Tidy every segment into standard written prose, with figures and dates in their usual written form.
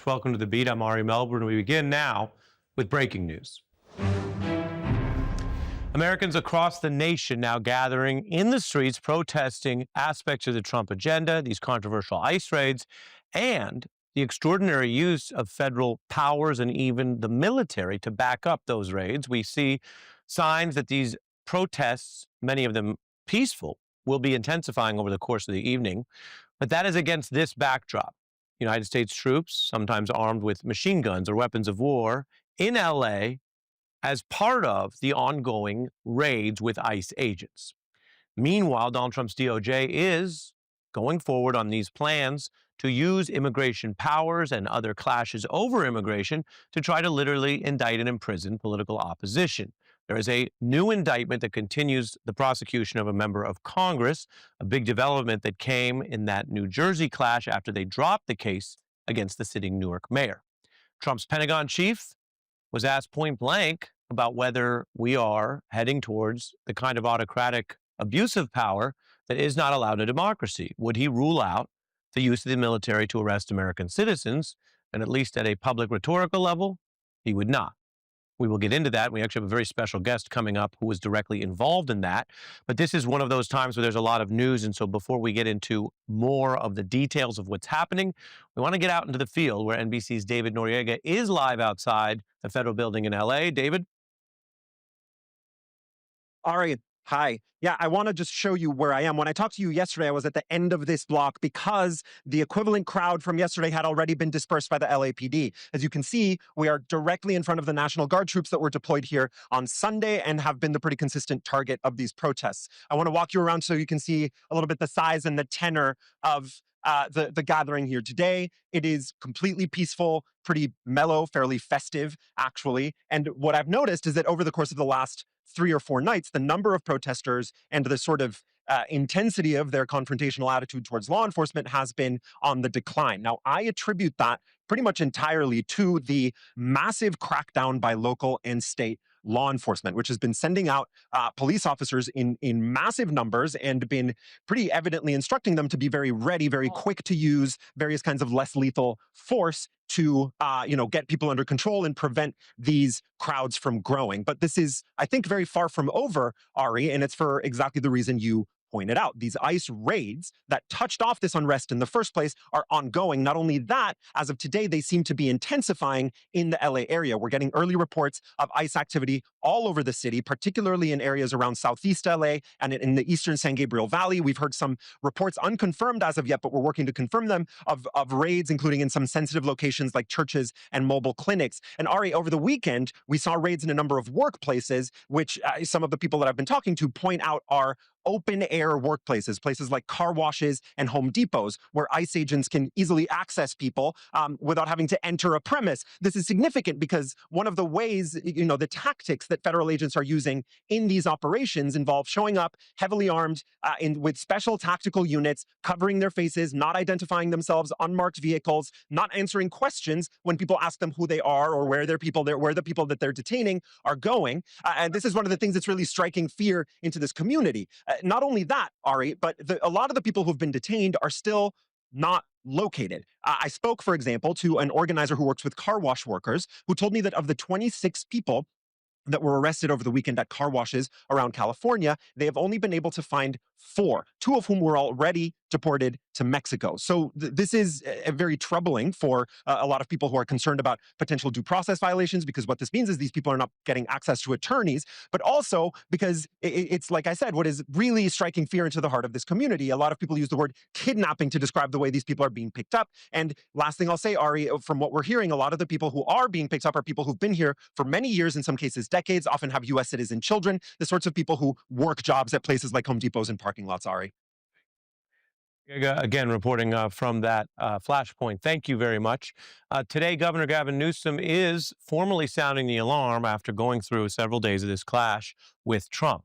much. Welcome to The Beat. I'm Ari Melbourne. We begin now with breaking news. Americans across the nation now gathering in the streets protesting aspects of the Trump agenda, these controversial ICE raids, and the extraordinary use of federal powers and even the military to back up those raids. We see signs that these protests, many of them peaceful, will be intensifying over the course of the evening. But that is against this backdrop. United States troops, sometimes armed with machine guns or weapons of war, in LA as part of the ongoing raids with ICE agents. Meanwhile, Donald Trump's DOJ is going forward on these plans to use immigration powers and other clashes over immigration to try to literally indict and imprison political opposition. There is a new indictment that continues the prosecution of a member of Congress, a big development that came in that New Jersey clash after they dropped the case against the sitting Newark mayor. Trump's Pentagon chief was asked point blank about whether we are heading towards the kind of autocratic abuse of power that is not allowed in a democracy. Would he rule out the use of the military to arrest American citizens? And at least at a public rhetorical level, he would not. We will get into that. We actually have a very special guest coming up who was directly involved in that. But this is one of those times where there's a lot of news. And so before we get into more of the details of what's happening, we want to get out into the field where NBC's David Noriega is live outside the federal building in LA. David? Ari, hi. Yeah, I want to just show you where I am. When I talked to you yesterday, I was at the end of this block because the equivalent crowd from yesterday had already been dispersed by the LAPD. As you can see, we are directly in front of the National Guard troops that were deployed here on Sunday and have been the pretty consistent target of these protests. I want to walk you around so you can see a little bit the size and the tenor of the gathering here today. It is completely peaceful, pretty mellow, fairly festive, actually. And what I've noticed is that over the course of the last 3 or 4 nights, the number of protesters and the sort of intensity of their confrontational attitude towards law enforcement has been on the decline. Now, I attribute that pretty much entirely to the massive crackdown by local and state law enforcement, which has been sending out police officers in massive numbers and been pretty evidently instructing them to be very ready, very quick to use various kinds of less lethal force to get people under control and prevent these crowds from growing. But this is, I think, very far from over, Ari, and it's for exactly the reason you pointed out. These ICE raids that touched off this unrest in the first place are ongoing. Not only that, as of today, they seem to be intensifying in the LA area. We're getting early reports of ICE activity all over the city, particularly in areas around Southeast LA and in the eastern San Gabriel Valley. We've heard some reports, unconfirmed as of yet, but we're working to confirm them, of raids, including in some sensitive locations like churches and mobile clinics. And Ari, over the weekend, we saw raids in a number of workplaces, which some of the people that I've been talking to point out are open air workplaces, places like car washes and Home Depots, where ICE agents can easily access people without having to enter a premise. This is significant because one of the ways, the tactics that federal agents are using in these operations involve showing up heavily armed with special tactical units, covering their faces, not identifying themselves, unmarked vehicles, not answering questions when people ask them who they are or where the people that they're detaining are going. And this is one of the things that's really striking fear into this community. Not only that, Ari, but a lot of the people who've been detained are still not located. I spoke, for example, to an organizer who works with car wash workers who told me that of the 26 people that were arrested over the weekend at car washes around California, they have only been able to find 4, 2 of whom were already deported to Mexico. So this is very troubling for a lot of people who are concerned about potential due process violations, because what this means is these people are not getting access to attorneys, but also because it's, like I said, what is really striking fear into the heart of this community. A lot of people use the word kidnapping to describe the way these people are being picked up. And last thing I'll say, Ari, from what we're hearing, a lot of the people who are being picked up are people who've been here for many years, in some cases decades, often have U.S. citizen children, the sorts of people who work jobs at places like Home Depots and parking lots, Ari. Again, reporting from that flashpoint. Thank you very much. Today, Governor Gavin Newsom is formally sounding the alarm after going through several days of this clash with Trump.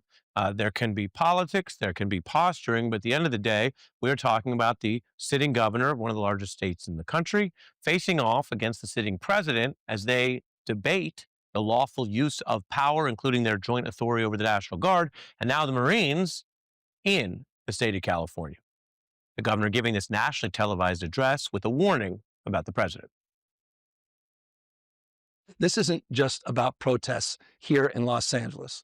There can be politics, there can be posturing, but at the end of the day, we're talking about the sitting governor of one of the largest states in the country facing off against the sitting president as they debate the lawful use of power, including their joint authority over the National Guard, and now the Marines in the state of California. The governor giving this nationally televised address with a warning about the president. This isn't just about protests here in Los Angeles.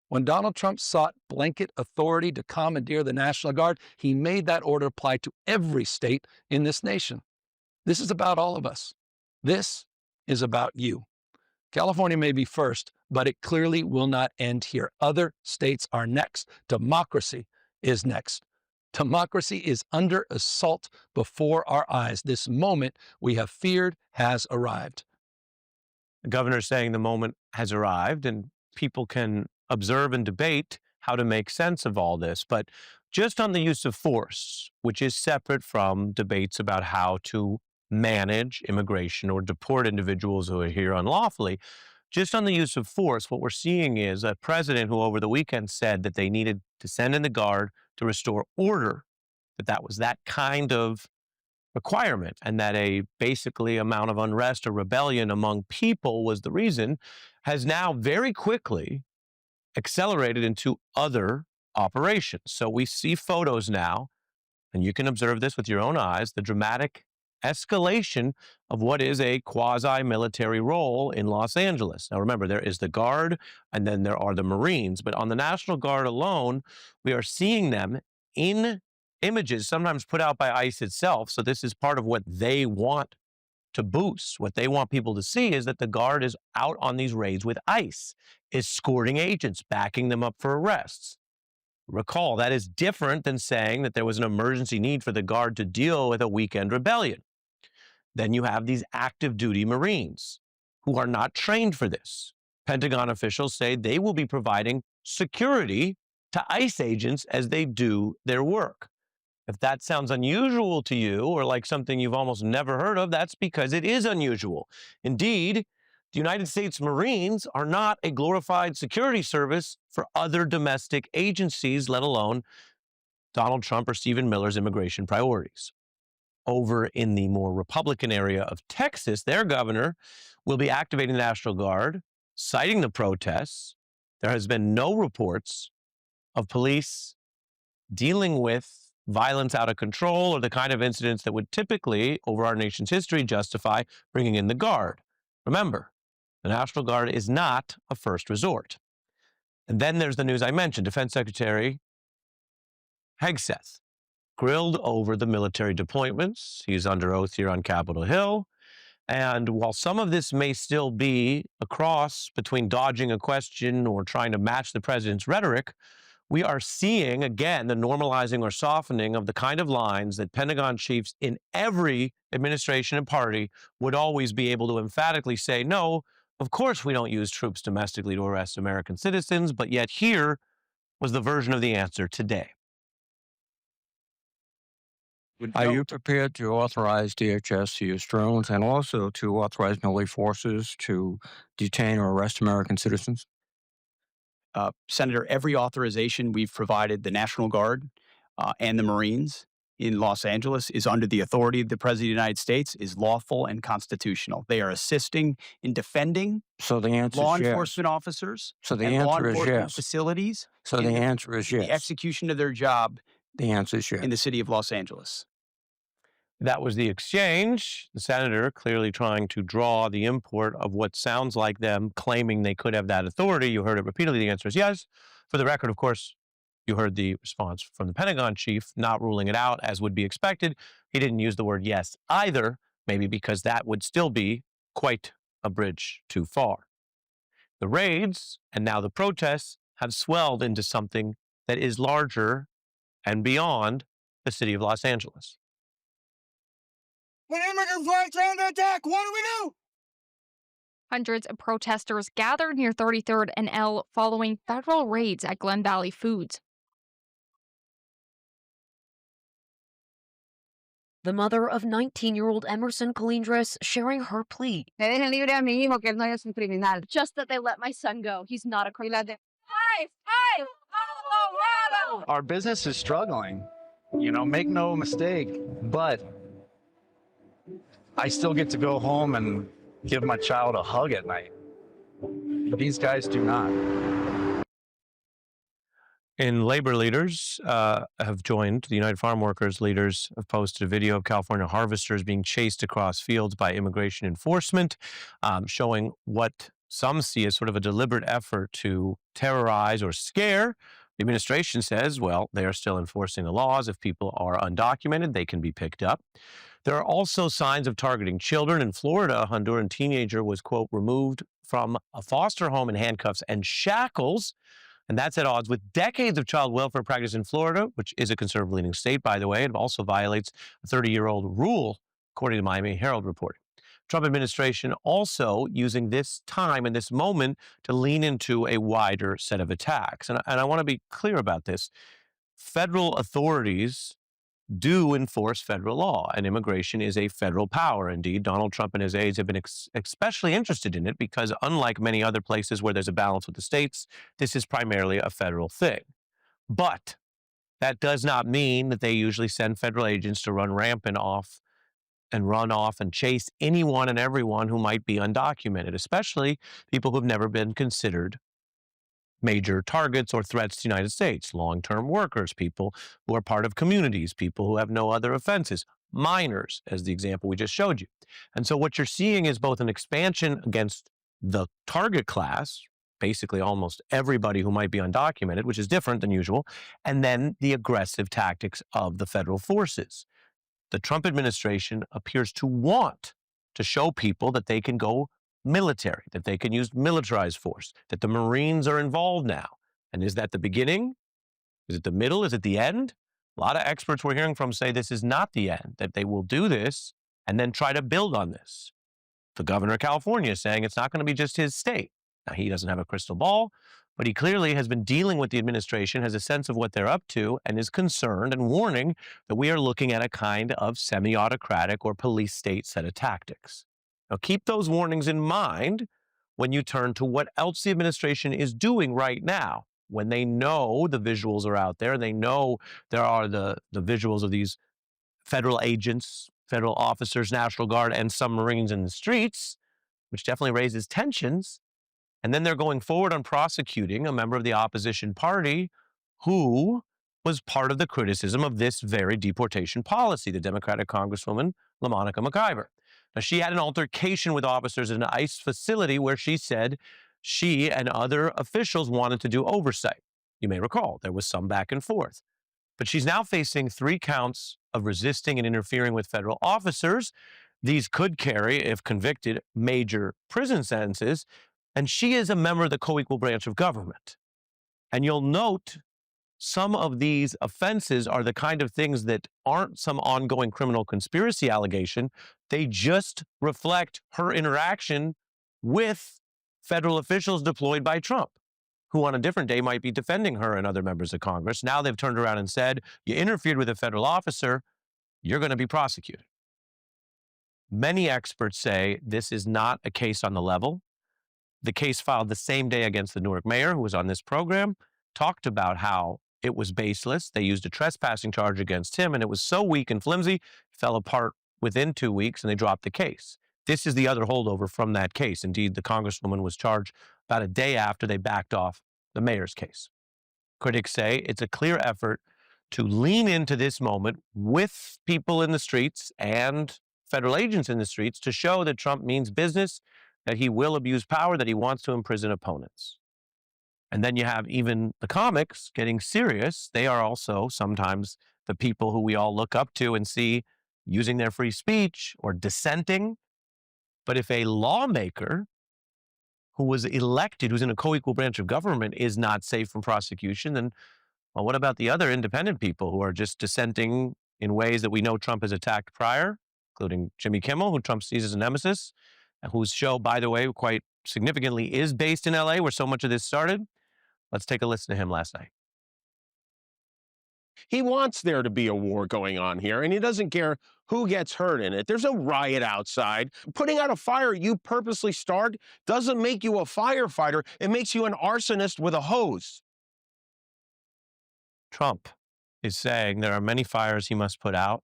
When Donald Trump sought blanket authority to commandeer the National Guard, he made that order apply to every state in this nation. This is about all of us. This is about you. California may be first, but it clearly will not end here. Other states are next. Democracy is next. Democracy is under assault before our eyes. This moment we have feared has arrived. The governor saying the moment has arrived, and people can observe and debate how to make sense of all this. But just on the use of force, which is separate from debates about how to manage immigration or deport individuals who are here unlawfully, just on the use of force, what we're seeing is a president who over the weekend said that they needed to send in the Guard to restore order, that was that kind of requirement, and that a basically amount of unrest or rebellion among people was the reason, has now very quickly accelerated into other operations. So we see photos now, and you can observe this with your own eyes, the dramatic escalation of what is a quasi-military role in Los Angeles. Now remember, there is the Guard, and then there are the Marines, but on the National Guard alone, we are seeing them in images sometimes put out by ICE itself. So this is part of what they want to boost. What they want people to see is that the Guard is out on these raids with ICE, escorting agents, backing them up for arrests. Recall, that is different than saying that there was an emergency need for the Guard to deal with a weekend rebellion. Then you have these active duty Marines who are not trained for this. Pentagon officials say they will be providing security to ICE agents as they do their work. If that sounds unusual to you or like something you've almost never heard of, that's because it is unusual. Indeed, the United States Marines are not a glorified security service for other domestic agencies, let alone Donald Trump or Stephen Miller's immigration priorities. Over in the more Republican area of Texas, their governor will be activating the National Guard, citing the protests. There has been no reports of police dealing with violence out of control or the kind of incidents that would typically, over our nation's history, justify bringing in the Guard. Remember, the National Guard is not a first resort. And then there's the news I mentioned. Defense Secretary Hegseth grilled over the military deployments. He's under oath here on Capitol Hill. And while some of this may still be a cross between dodging a question or trying to match the president's rhetoric, we are seeing, again, the normalizing or softening of the kind of lines that Pentagon chiefs in every administration and party would always be able to emphatically say, no, of course we don't use troops domestically to arrest American citizens, but yet here was the version of the answer today. Are you prepared to authorize DHS to use drones and also to authorize military forces to detain or arrest American citizens? Senator, every authorization we've provided the National Guard and the Marines in Los Angeles is under the authority of the President of the United States, is lawful and constitutional. They are assisting in defending So the answer law is yes. enforcement officers So the and law answer is enforcement yes. facilities So the answer is in the yes. execution of their job The answer is yes. in the city of Los Angeles. That was the exchange. The senator clearly trying to draw the import of what sounds like them claiming they could have that authority. You heard it repeatedly. The answer is yes. For the record, of course, you heard the response from the Pentagon chief, not ruling it out as would be expected. He didn't use the word yes either, maybe because that would still be quite a bridge too far. The raids and now the protests have swelled into something that is larger and beyond the city of Los Angeles. When immigrant flags are under attack, what do we do? Hundreds of protesters gathered near 33rd and L following federal raids at Glen Valley Foods. The mother of 19-year-old Emerson Colindres sharing her plea. Me dejen libre a mi hijo, que él no es un criminal. Just that they let my son go. He's not a criminal. Colorado! Our business is struggling, make no mistake, but I still get to go home and give my child a hug at night. These guys do not. And labor leaders have joined. The United Farm Workers leaders have posted a video of California harvesters being chased across fields by immigration enforcement, showing what some see as sort of a deliberate effort to terrorize or scare. The administration says, well, they are still enforcing the laws. If people are undocumented, they can be picked up. There are also signs of targeting children. In Florida, a Honduran teenager was, quote, removed from a foster home in handcuffs and shackles. And that's at odds with decades of child welfare practice in Florida, which is a conservative leaning state, by the way. It also violates a 30-year-old rule, according to Miami Herald reporting. Trump administration also using this time and this moment to lean into a wider set of attacks. And I want to be clear about this. Federal authorities do enforce federal law, and immigration is a federal power. Indeed, Donald Trump and his aides have been especially interested in it because, unlike many other places where there's a balance with the states, this is primarily a federal thing. But that does not mean that they usually send federal agents to run off and chase anyone and everyone who might be undocumented, especially people who've never been considered major targets or threats to the United States, long-term workers, people who are part of communities, people who have no other offenses, minors, as the example we just showed you. And so what you're seeing is both an expansion against the target class, basically almost everybody who might be undocumented, which is different than usual, and then the aggressive tactics of the federal forces. The Trump administration appears to want to show people that they can go military, that they can use militarized force, that the Marines are involved now. And is that the beginning? Is it the middle? Is it the end? A lot of experts we're hearing from say this is not the end, that they will do this and then try to build on this. The governor of California is saying it's not going to be just his state. Now, he doesn't have a crystal ball, but he clearly has been dealing with the administration, has a sense of what they're up to, and is concerned and warning that we are looking at a kind of semi-autocratic or police state set of tactics. Now, keep those warnings in mind when you turn to what else the administration is doing right now, when they know the visuals are out there, they know there are the visuals of these federal agents, federal officers, National Guard, and some Marines in the streets, which definitely raises tensions. And then they're going forward on prosecuting a member of the opposition party who was part of the criticism of this very deportation policy, the Democratic Congresswoman LaMonica McIver. Now, she had an altercation with officers in an ICE facility where she said she and other officials wanted to do oversight. You may recall there was some back and forth. But she's now facing 3 counts of resisting and interfering with federal officers. These could carry, if convicted, major prison sentences. And she is a member of the co-equal branch of government. And you'll note some of these offenses are the kind of things that aren't some ongoing criminal conspiracy allegation. They just reflect her interaction with federal officials deployed by Trump, who on a different day might be defending her and other members of Congress. Now they've turned around and said, you interfered with a federal officer, you're going to be prosecuted. Many experts say this is not a case on the level. The case filed the same day against the Newark mayor, who was on this program, talked about how it was baseless. They used a trespassing charge against him, and it was so weak and flimsy, it fell apart within 2 weeks, and they dropped the case. This is the other holdover from that case. Indeed, the congresswoman was charged about a day after they backed off the mayor's case. Critics say it's a clear effort to lean into this moment with people in the streets and federal agents in the streets to show that Trump means business, that he will abuse power, that he wants to imprison opponents. And then you have even the comics getting serious. They are also sometimes the people who we all look up to and see using their free speech or dissenting. But if a lawmaker who was elected, who's in a co-equal branch of government, is not safe from prosecution, then, well, what about the other independent people who are just dissenting in ways that we know Trump has attacked prior, including Jimmy Kimmel, who Trump sees as a nemesis, and whose show, by the way, quite significantly is based in LA, where so much of this started? Let's take a listen to him last night. He wants there to be a war going on here, and he doesn't care who gets hurt in it. There's a riot outside. Putting out a fire you purposely started doesn't make you a firefighter. It makes you an arsonist with a hose. Trump is saying there are many fires he must put out.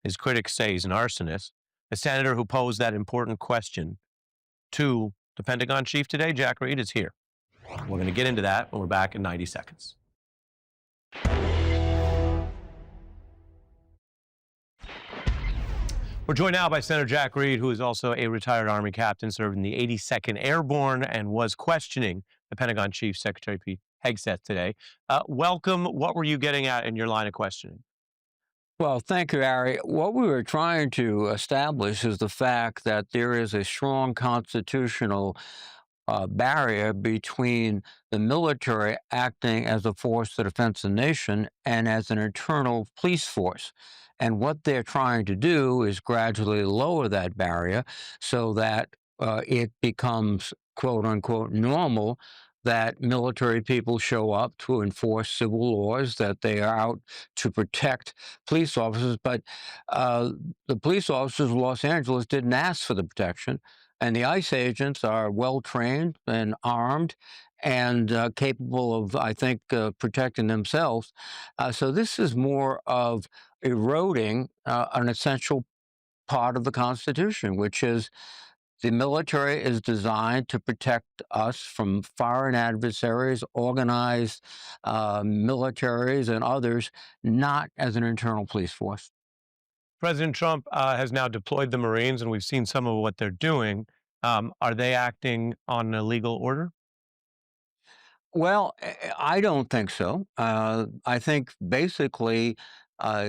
His critics say he's an arsonist. The senator who posed that important question to the Pentagon chief today, Jack Reed, is here. We're going to get into that when we're back in 90 seconds. We're joined now by Senator Jack Reed, who is also a retired Army captain, served in the 82nd Airborne, and was questioning the Pentagon Chief Secretary Pete Hegseth today. Welcome. What were you getting at in your line of questioning? Well, thank you, Ari. What we were trying to establish is the fact that there is a strong constitutional barrier between the military acting as a force to defend the nation and as an internal police force. And what they're trying to do is gradually lower that barrier so that it becomes, quote unquote, normal that military people show up to enforce civil laws, that they are out to protect police officers. But the police officers of Los Angeles didn't ask for the protection. And the ICE agents are well trained and armed and capable of, I think, protecting themselves. So this is more of eroding an essential part of the Constitution, which is the military is designed to protect us from foreign adversaries, organized militaries, and others, not as an internal police force. President Trump has now deployed the Marines, and we've seen some of what they're doing. Are they acting on a legal order? Well, I don't think so. I think basically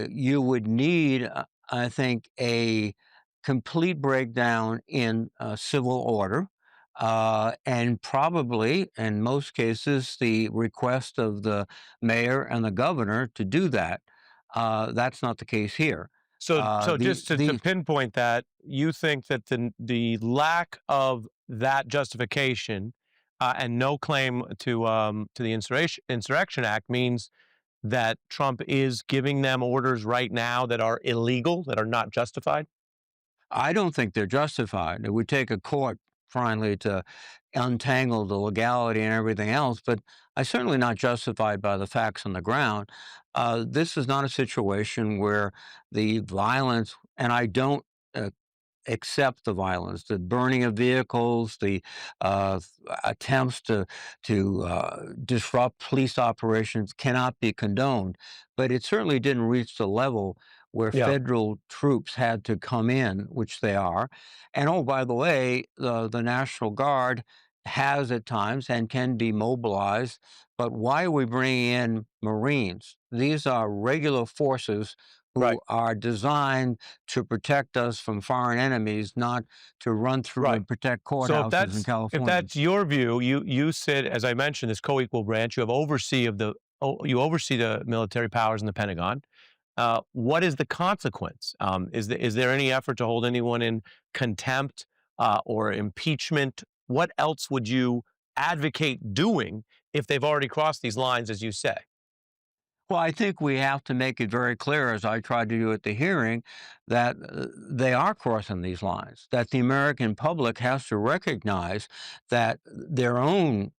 you would need, I think, a complete breakdown in civil order. And probably, in most cases, the request of the mayor and the governor to do that. That's not the case here. So just to pinpoint that, you think that the lack of that justification and no claim to the Insurrection Act means that Trump is giving them orders right now that are illegal, that are not justified? I don't think they're justified. It would take a court finally to untangle the legality and everything else, but I certainly not justified by the facts on the ground. This is not a situation where the violence, and I don't accept the violence, the burning of vehicles, the attempts to disrupt police operations cannot be condoned. But it certainly didn't reach the level where federal troops had to come in, which they are. And oh, by the way, the National Guard has at times and can be mobilized. But why are we bringing in Marines? These are regular forces who are designed to protect us from foreign enemies, not to run through and protect courthouses in California. If that's your view, you sit, as I mentioned, this co-equal branch. You oversee the military powers in the Pentagon. What is the consequence? Is there any effort to hold anyone in contempt or impeachment? What else would you advocate doing if they've already crossed these lines, as you say? Well, I think we have to make it very clear, as I tried to do at the hearing, that they are crossing these lines, that the American public has to recognize that their own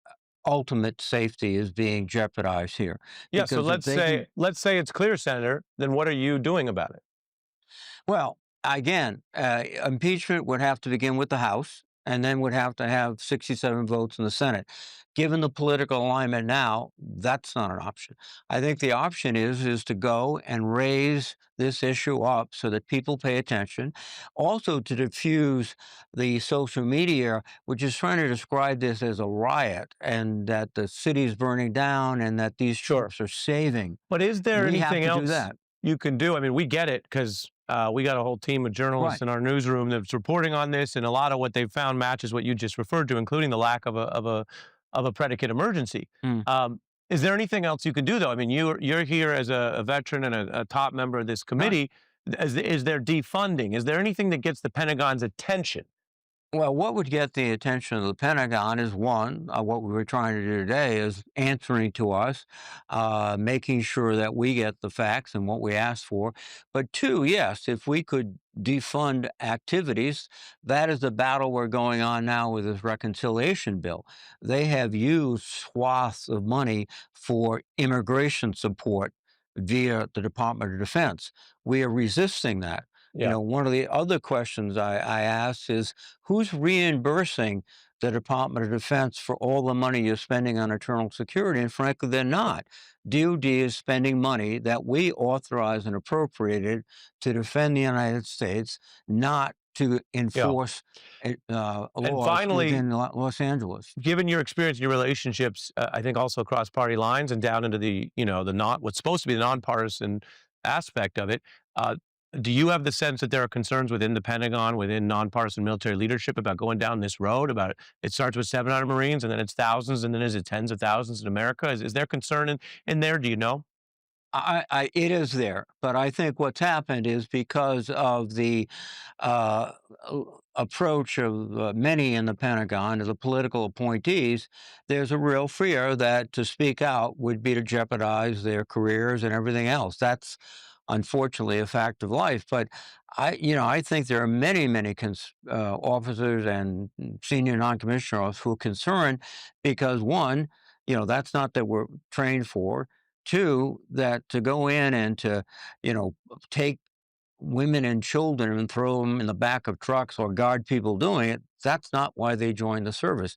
ultimate safety is being jeopardized here. Yeah, so let's say it's clear, Senator, then what are you doing about it? Well, again, impeachment would have to begin with the House and then would have to have 67 votes in the Senate. Given the political alignment now, that's not an option. I think the option is to go and raise this issue up so that people pay attention. Also to diffuse the social media, which is trying to describe this as a riot and that the city's burning down and that these troops are saving. But is there anything else that you can do? I mean, we get it because we got a whole team of journalists in our newsroom that's reporting on this, and a lot of what they've found matches what you just referred to, including the lack of a predicate emergency. Is there anything else you can do, though? I mean, you're here as a veteran and a top member of this committee. Is there defunding? Is there anything that gets the Pentagon's attention? Well, what would get the attention of the Pentagon is one, what we were trying to do today is answering to us, making sure that we get the facts and what we asked for. But two, yes, if we could defund activities, that is the battle we're going on now with this reconciliation bill. They have used swaths of money for immigration support via the Department of Defense. We are resisting that. You know, one of the other questions I asked is who's reimbursing the Department of Defense for all the money you're spending on internal security, and frankly, they're not. DoD is spending money that we authorized and appropriated to defend the United States, not to enforce laws finally, within Los Angeles. Given your experience and your relationships, I think also across party lines and down into the what's supposed to be the nonpartisan aspect of it, do you have the sense that there are concerns within the Pentagon, within nonpartisan military leadership about going down this road? About it starts with 700 Marines and then it's thousands and then is it tens of thousands in America? Is there concern in there? Do you know? It is there, but I think what's happened is because of the uh, approach of many in the Pentagon as a political appointees, there's a real fear that to speak out would be to jeopardize their careers and everything else. That's unfortunately a fact of life. But I think there are many officers and senior non-commissioned officers who are concerned because one, that's not that we're trained for. Two, that to go in and to, take women and children and throw them in the back of trucks or guard people doing it, that's not why they joined the service.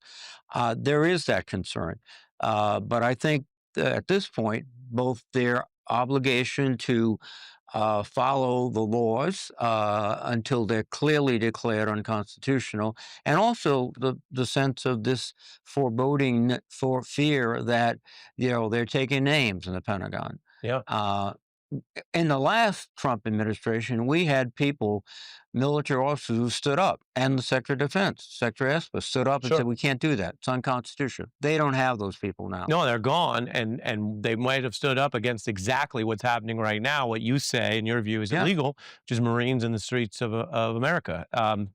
There is that concern. But I think that at this point, both their obligation to follow the laws until they're clearly declared unconstitutional, and also the sense of this foreboding for fear that they're taking names in the Pentagon. Yeah. In the last Trump administration, we had people, military officers who stood up, and the Secretary of Defense, Secretary Esper, stood up and Sure. said, we can't do that. It's unconstitutional. They don't have those people now. No, they're gone, and they might have stood up against exactly what's happening right now. What you say, in your view, is Yeah. illegal, which is Marines in the streets of America.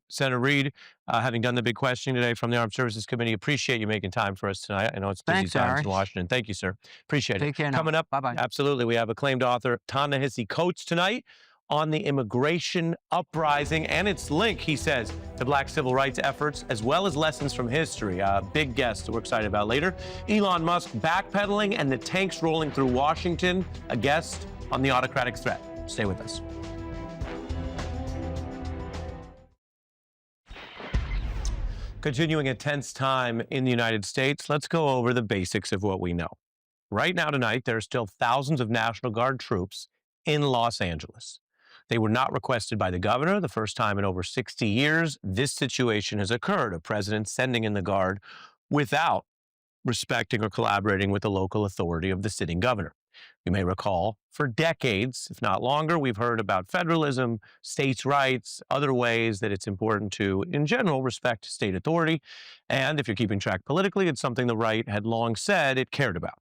Senator Reid, having done the big questioning today from the Armed Services Committee, appreciate you making time for us tonight. I know it's busy Thanks, times Harry. in Washington. Thank you, sir. Appreciate it. Take care now. Coming up, Bye-bye. absolutely, we have acclaimed author Ta-Nehisi Coates tonight on the immigration uprising and its link, he says, to Black civil rights efforts, as well as lessons from history. A big guest that we're excited about later. Elon Musk backpedaling and the tanks rolling through Washington, a guest on the autocratic threat. Stay with us. Continuing a tense time in the United States, let's go over the basics of what we know. Right now tonight, there are still thousands of National Guard troops in Los Angeles. They were not requested by the governor. The first time in over 60 years, this situation has occurred, a president sending in the Guard without respecting or collaborating with the local authority of the sitting governor. You may recall, for decades, if not longer, we've heard about federalism, states' rights, other ways that it's important to, in general, respect state authority. And if you're keeping track politically, it's something the right had long said it cared about.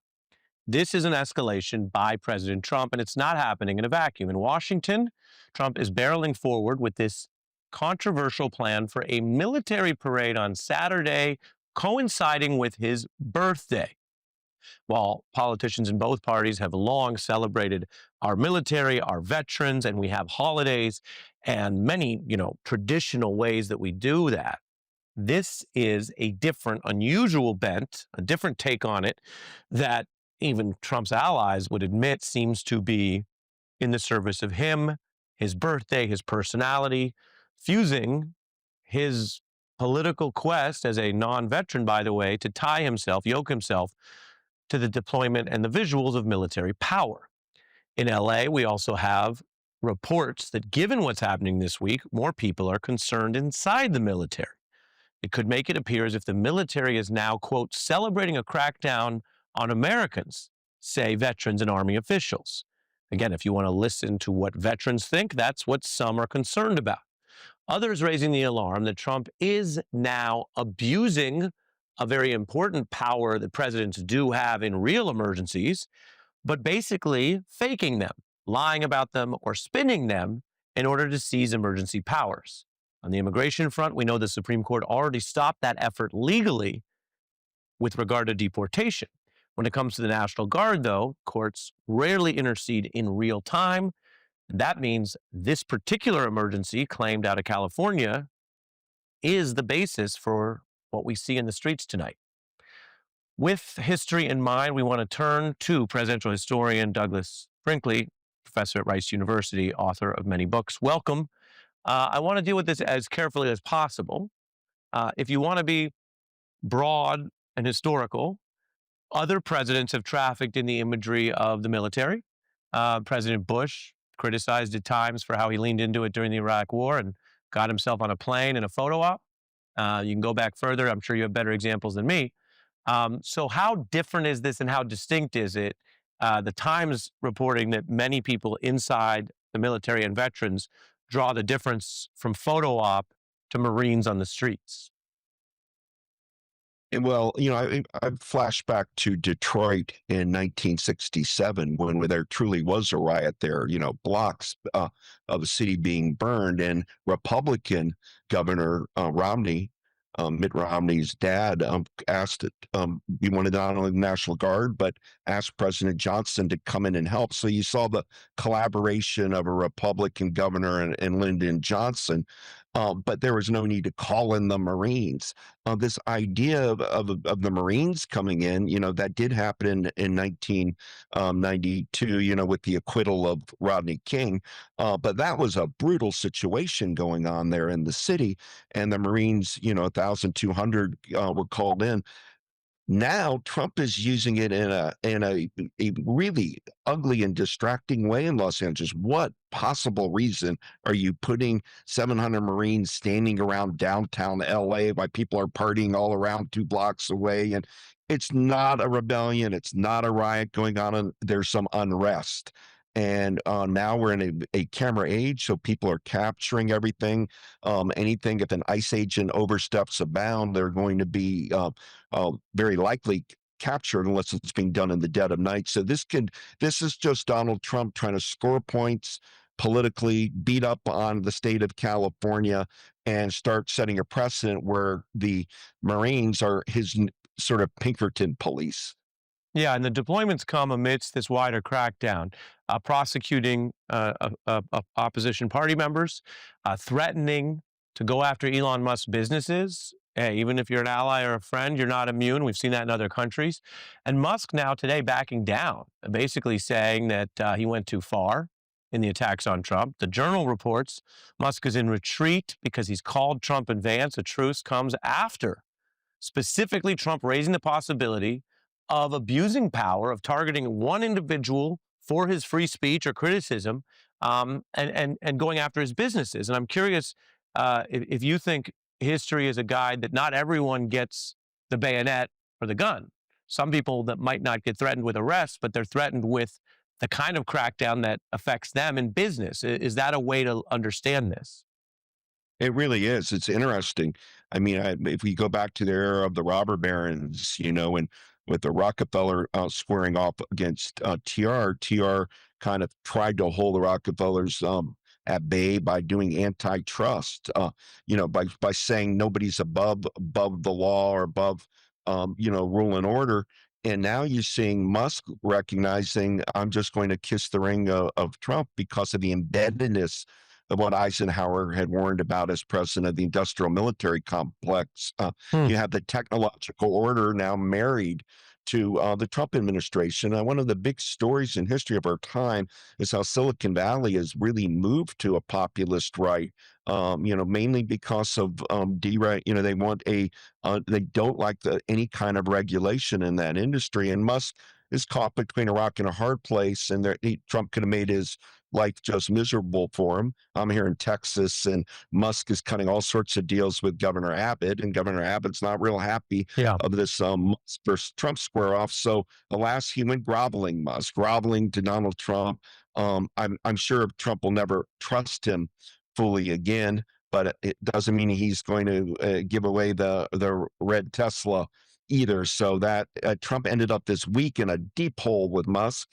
This is an escalation by President Trump, and it's not happening in a vacuum. In Washington, Trump is barreling forward with this controversial plan for a military parade on Saturday, coinciding with his birthday. While politicians in both parties have long celebrated our military, our veterans, and we have holidays and many, traditional ways that we do that, this is a different, unusual bent, a different take on it that even Trump's allies would admit seems to be in the service of him, his birthday, his personality, fusing his political quest as a non-veteran, by the way, to tie himself, yoke himself to the deployment and the visuals of military power. In LA, we also have reports that given what's happening this week, more people are concerned inside the military. It could make it appear as if the military is now, quote, celebrating a crackdown on Americans, say veterans and Army officials. Again, if you want to listen to what veterans think, that's what some are concerned about. Others raising the alarm that Trump is now abusing a very important power that presidents do have in real emergencies, but basically faking them, lying about them, or spinning them in order to seize emergency powers. On the immigration front, we know the Supreme Court already stopped that effort legally with regard to deportation. When it comes to the National Guard, though, courts rarely intercede in real time. That means this particular emergency claimed out of California is the basis for what we see in the streets tonight. With history in mind, we want to turn to presidential historian Douglas Brinkley, professor at Rice University, author of many books. Welcome. I want to deal with this as carefully as possible. If you want to be broad and historical. Other presidents have trafficked in the imagery of the military. President Bush criticized at times for how he leaned into it during the Iraq War and got himself on a plane in a photo op. You can go back further. I'm sure you have better examples than me. So how different is this and how distinct is it? The Times reporting that many people inside the military and veterans draw the difference from photo op to Marines on the streets. And well, I flash back to Detroit in 1967 when there truly was a riot there, blocks of the city being burned, and Republican Governor Romney, Mitt Romney's dad, asked he wanted not only the National Guard, but asked President Johnson to come in and help. So you saw the collaboration of a Republican governor and Lyndon Johnson, but there was no need to call in the Marines. This idea of the Marines coming in, that did happen in 1992, with the acquittal of Rodney King. But that was a brutal situation going on there in the city. And the Marines, 1,200 were called in. Now Trump is using it in a really ugly and distracting way in Los Angeles. What possible reason are you putting 700 Marines standing around downtown LA while people are partying all around 2 blocks away? And it's not a rebellion. It's not a riot going on. And there's some unrest. And now we're in a camera age, so people are capturing everything. Anything, if an ICE agent oversteps a bound, they're going to be very likely captured unless it's being done in the dead of night. So this is just Donald Trump trying to score points politically, beat up on the state of California, and start setting a precedent where the Marines are his sort of Pinkerton police. Yeah, and the deployments come amidst this wider crackdown, prosecuting opposition party members, threatening to go after Elon Musk's businesses. Hey, even if you're an ally or a friend, you're not immune. We've seen that in other countries. And Musk now today backing down, basically saying that he went too far in the attacks on Trump. The Journal reports Musk is in retreat because he's called Trump in advance. A truce comes after, specifically Trump raising the possibility of abusing power, of targeting one individual for his free speech or criticism, and going after his businesses. And I'm curious if you think history is a guide that not everyone gets the bayonet or the gun. Some people that might not get threatened with arrest, but they're threatened with the kind of crackdown that affects them in business. Is that a way to understand this? It really is. It's interesting. I mean, if we go back to the era of the robber barons, and with the Rockefeller squaring off against TR kind of tried to hold the Rockefellers at bay by doing antitrust, by saying nobody's above the law or above, rule and order. And now you're seeing Musk recognizing, I'm just going to kiss the ring of Trump because of the embeddedness of what Eisenhower had warned about as president of the industrial military complex. You have the technological order now married to the Trump administration. And one of the big stories in history of our time is how Silicon Valley has really moved to a populist right, mainly because of they want they don't like any kind of regulation in that industry. And Musk is caught between a rock and a hard place, and Trump could have made his life just miserable for him. I'm here in Texas, and Musk is cutting all sorts of deals with Governor Abbott, and Governor Abbott's not real happy of this Musk versus Trump square off. So alas, he went groveling to Donald Trump. I'm sure Trump will never trust him fully again, but it doesn't mean he's going to give away the red Tesla either. So that Trump ended up this week in a deep hole with Musk.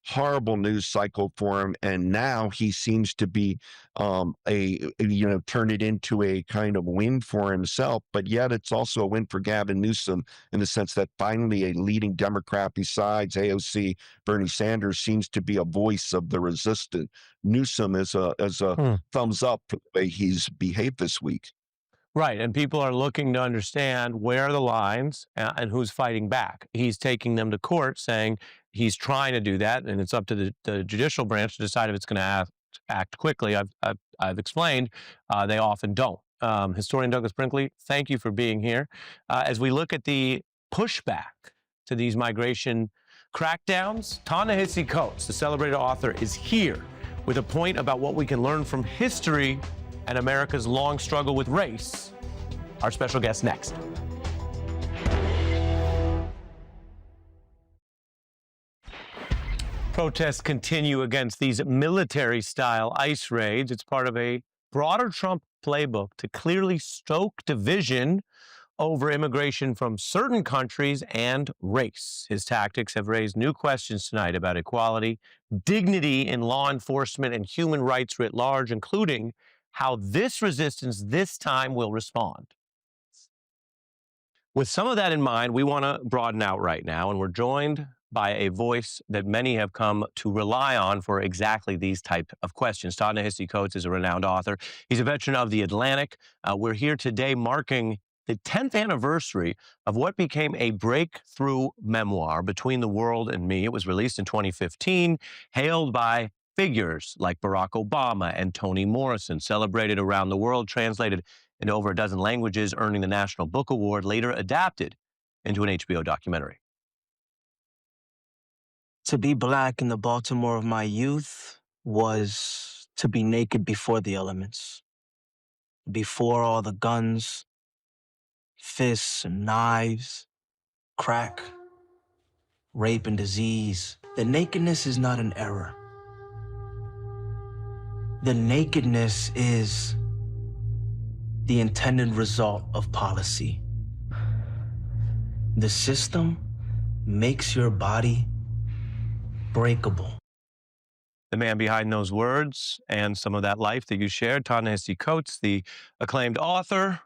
Horrible news cycle for him, and now he seems to be turn it into a kind of win for himself. But yet it's also a win for Gavin Newsom in the sense that finally a leading Democrat besides AOC, Bernie Sanders, seems to be a voice of the resistant. Newsom is a thumbs up for the way he's behaved this week. Right, and people are looking to understand where are the lines and who's fighting back. He's taking them to court saying he's trying to do that, and it's up to the judicial branch to decide if it's going to act quickly. I've explained they often don't. Historian Douglas Brinkley, thank you for being here. As we look at the pushback to these migration crackdowns, Ta-Nehisi Coates, the celebrated author, is here with a point about what we can learn from history and America's long struggle with race. Our special guest next. Protests continue against these military-style ICE raids. It's part of a broader Trump playbook to clearly stoke division over immigration from certain countries and race. His tactics have raised new questions tonight about equality, dignity in law enforcement, and human rights writ large, including how this resistance this time will respond. With some of that in mind, we want to broaden out right now, and we're joined by a voice that many have come to rely on for exactly these type of questions. Ta-Nehisi Coates is a renowned author. He's a veteran of The Atlantic. We're here today marking the 10th anniversary of what became a breakthrough memoir, Between the World and Me. It was released in 2015, hailed by figures like Barack Obama and Toni Morrison, celebrated around the world, translated into over a dozen languages, earning the National Book Award, later adapted into an HBO documentary. To be Black in the Baltimore of my youth was to be naked before the elements, before all the guns, fists and knives, crack, rape and disease. The nakedness is not an error. The nakedness is the intended result of policy. The system makes your body breakable. The man behind those words and some of that life that you shared, Ta-Nehisi Coates, the acclaimed author,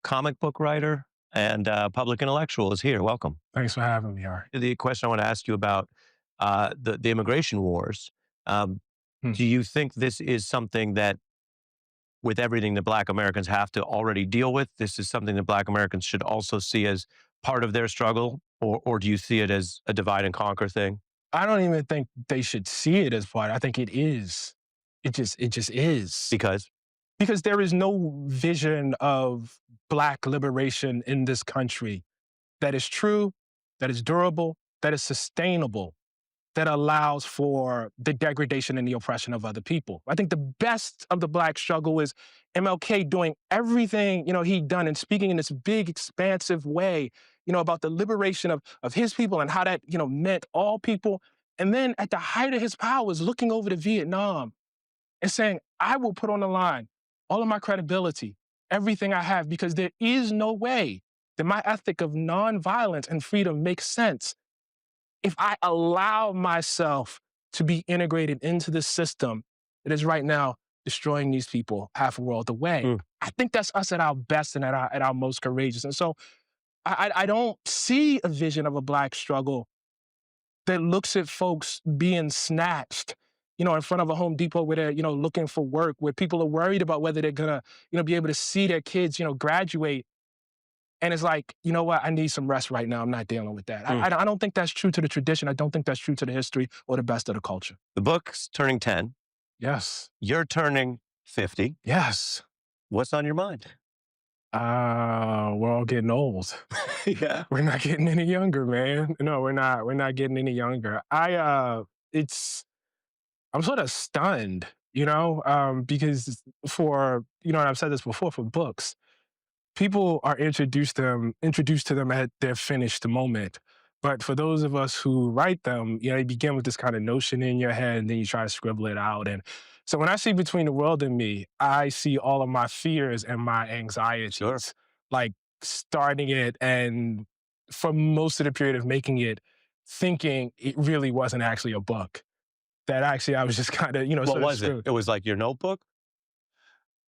comic book writer, and public intellectual, is here. Welcome. Thanks for having me, Ari. The question I want to ask you about the immigration wars. Do you think this is something that, with everything that Black Americans have to already deal with, this is something that Black Americans should also see as part of their struggle, or do you see it as a divide and conquer thing? I don't even think they should see it as part. I think it is. It just is. Because there is no vision of Black liberation in this country that is true, that is durable, that is sustainable, that allows for the degradation and the oppression of other people. I think the best of the Black struggle is MLK doing everything, he'd done and speaking in this big, expansive way, about the liberation of his people and how that, meant all people. And then at the height of his powers, looking over to Vietnam and saying, I will put on the line all of my credibility, everything I have, because there is no way that my ethic of nonviolence and freedom makes sense if I allow myself to be integrated into the system that is right now destroying these people half a world away. I think that's us at our best and at our most courageous. And so I don't see a vision of a Black struggle that looks at folks being snatched, in front of a Home Depot where they're, looking for work, where people are worried about whether they're gonna, be able to see their kids, graduate. And it's like, you know what, I need some rest right now. I'm not dealing with that. I don't think that's true to the tradition. I don't think that's true to the history or the best of the culture. The book's turning 10. Yes. You're turning 50. Yes. What's on your mind? We're all getting old. Yeah. We're not getting any younger, man. No, we're not. We're not getting any younger. I'm sort of stunned, because and I've said this before, for books, people are introduced to them at their finished moment. But for those of us who write them, you begin with this kind of notion in your head, and then you try to scribble it out. And so when I see Between the World and Me, I see all of my fears and my anxieties, like starting it, and for most of the period of making it, thinking it really wasn't actually a book. That actually I was just kind of, What was it? It was like your notebook?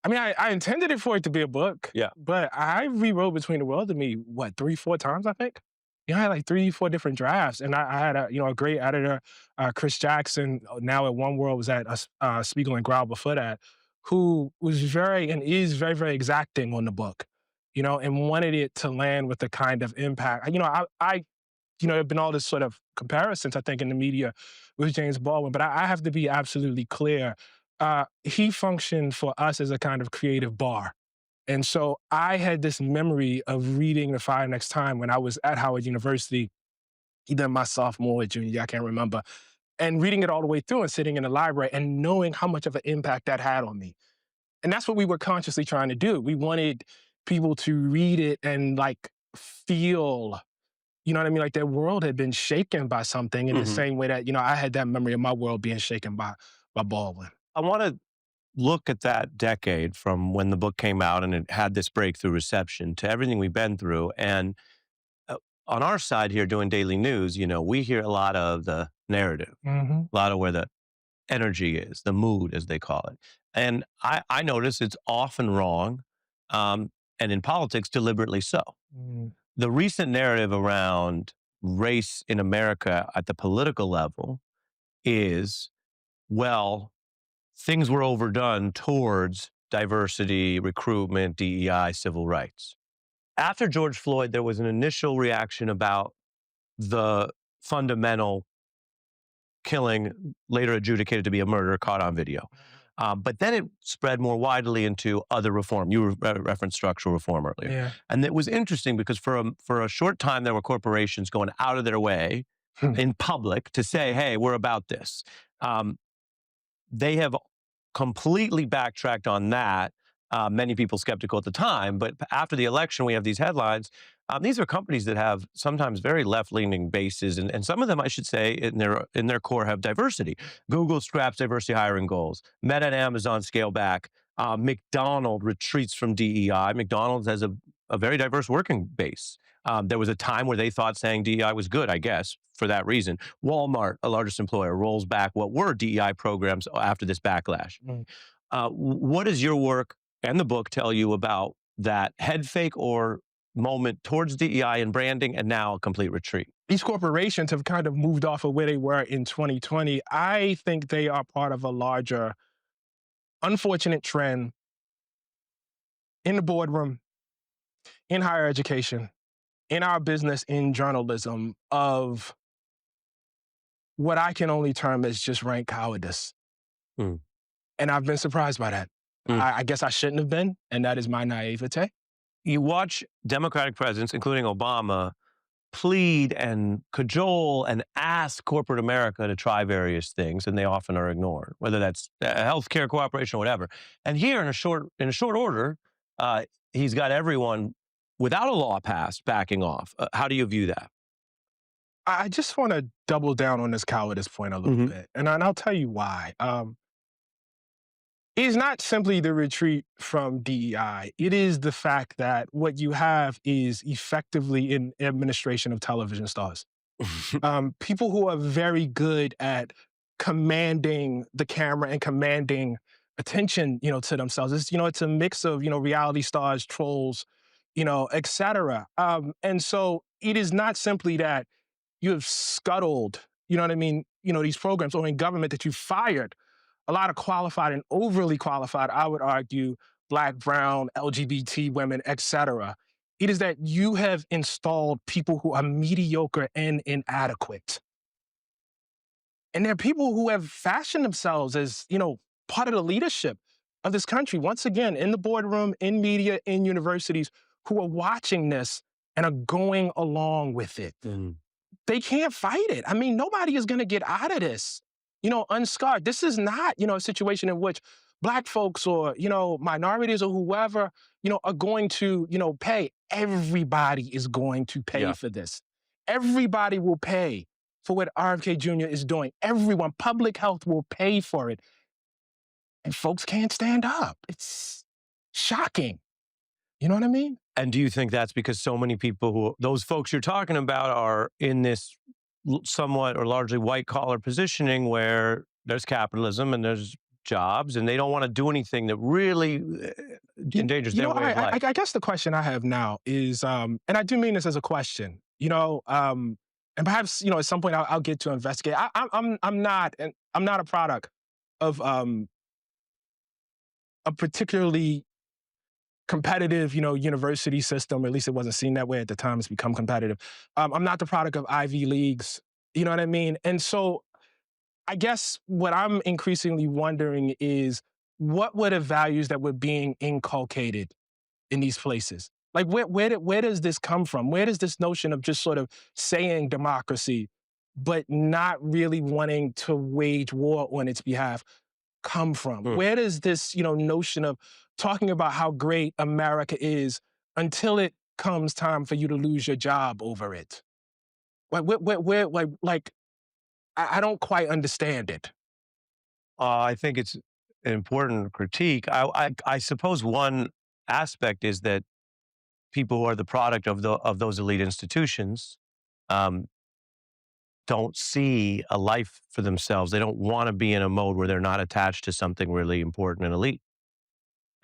I mean, I intended it for it to be a book. Yeah. But I rewrote Between the World and Me, 3-4 times, I think? I had like 3-4 different drafts. And I had a great editor, Chris Jackson, now at One World, was at Spiegel and Grau before that, who was very very exacting on the book, and wanted it to land with the kind of impact. There have been all this sort of comparisons, I think, in the media with James Baldwin, but I have to be absolutely clear. He functioned for us as a kind of creative bar. And so I had this memory of reading The Fire Next Time when I was at Howard University, either my sophomore or junior year, I can't remember, and reading it all the way through and sitting in the library and knowing how much of an impact that had on me. And that's what we were consciously trying to do. We wanted people to read it and like feel, you know what I mean? Like their world had been shaken by something in the same way that, I had that memory of my world being shaken by Baldwin. I want to look at that decade from when the book came out and it had this breakthrough reception to everything we've been through. And on our side here doing daily news, we hear a lot of the narrative, a lot of where the energy is, the mood, as they call it. And I notice it's often wrong, and in politics, deliberately so. The recent narrative around race in America at the political level is, well, things were overdone towards diversity, recruitment, DEI, civil rights. After George Floyd, there was an initial reaction about the fundamental killing, later adjudicated to be a murder, caught on video. But then it spread more widely into other reform. You referenced structural reform earlier. Yeah. And it was interesting because for a short time, there were corporations going out of their way in public to say, hey, we're about this. They have completely backtracked on that. Many people skeptical at the time, but after the election, we have these headlines. These are companies that have sometimes very left-leaning bases, and some of them, I should say, in their core have diversity. Google scraps diversity hiring goals. Meta and Amazon scale back. McDonald's retreats from DEI. McDonald's has a very diverse working base. There was a time where they thought saying DEI was good, I guess, for that reason. Walmart, a largest employer, rolls back what were DEI programs after this backlash. What does your work and the book tell you about that head fake or moment towards DEI and branding and now a complete retreat? These corporations have kind of moved off of where they were in 2020. I think they are part of a larger, unfortunate trend in the boardroom, in higher education, in our business, in journalism, of what I can only term as just rank cowardice. And I've been surprised by that. I guess I shouldn't have been, and that is my naivete. You watch Democratic presidents, including Obama, plead and cajole and ask corporate America to try various things, and they often are ignored, whether that's healthcare cooperation or whatever. And here, in a short order, he's got everyone without a law passed backing off. How do you view that? I just want to double down on this cowardice point a little bit, and I'll tell you why. It's not simply the retreat from DEI. It is the fact that what you have is effectively an administration of television stars. People who are very good at commanding the camera and commanding attention, to themselves. It's a mix of, reality stars, trolls, et cetera. And so it is not simply that you have scuttled, these programs, or in government that you fired a lot of qualified and overly qualified, I would argue, Black, brown, LGBT women, et cetera. It is that you have installed people who are mediocre and inadequate. And there are people who have fashioned themselves as, part of the leadership of this country, once again, in the boardroom, in media, in universities, who are watching this and are going along with it. They can't fight it. I mean, nobody is going to get out of this, unscarred. This is not, a situation in which Black folks or, minorities or whoever, are going to, pay. Everybody is going to pay for this. Everybody will pay for what RFK Jr. is doing. Everyone, public health will pay for it. And folks can't stand up. It's shocking. You know what I mean? And do you think that's because so many people those folks you're talking about are in this somewhat or largely white-collar positioning where there's capitalism and there's jobs, and they don't want to do anything that really endangers their way of life? I guess the question I have now is, and I do mean this as a question, and perhaps, at some point I'll get to investigate. I'm not a product of a particularly competitive, university system, or at least it wasn't seen that way at the time. It's become competitive. I'm not the product of Ivy Leagues, you know what I mean? And so I guess what I'm increasingly wondering is, what were the values that were being inculcated in these places? Like, where does this come from? Where does this notion of just sort of saying democracy, but not really wanting to wage war on its behalf come from? Where does this, notion of talking about how great America is until it comes time for you to lose your job over it? I don't quite understand it. I think it's an important critique. I suppose one aspect is that people who are the product of those elite institutions don't see a life for themselves. They don't want to be in a mode where they're not attached to something really important and elite.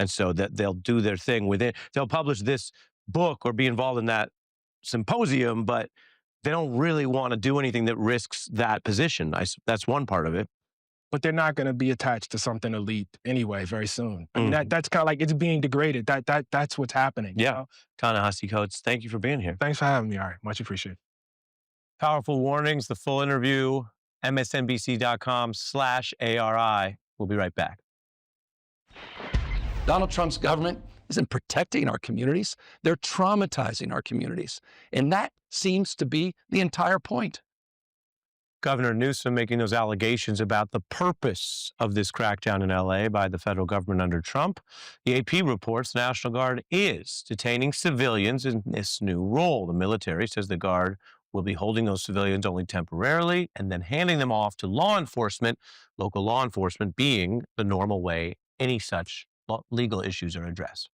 And so that they'll do their thing within. They'll publish this book or be involved in that symposium, but they don't really want to do anything that risks that position. That's one part of it. But they're not going to be attached to something elite anyway very soon. I mean, that's kind of like it's being degraded. That's what's happening. Yeah. Ta-Nehisi Coates, thank you for being here. Thanks for having me, Ari. Much appreciated. Powerful warnings, the full interview, msnbc.com/ARI. We'll be right back. Donald Trump's government isn't protecting our communities. They're traumatizing our communities. And that seems to be the entire point. Governor Newsom making those allegations about the purpose of this crackdown in LA by the federal government under Trump. The AP reports the National Guard is detaining civilians in this new role. The military says the Guard will be holding those civilians only temporarily and then handing them off to law enforcement, local law enforcement being the normal way any such legal issues are addressed.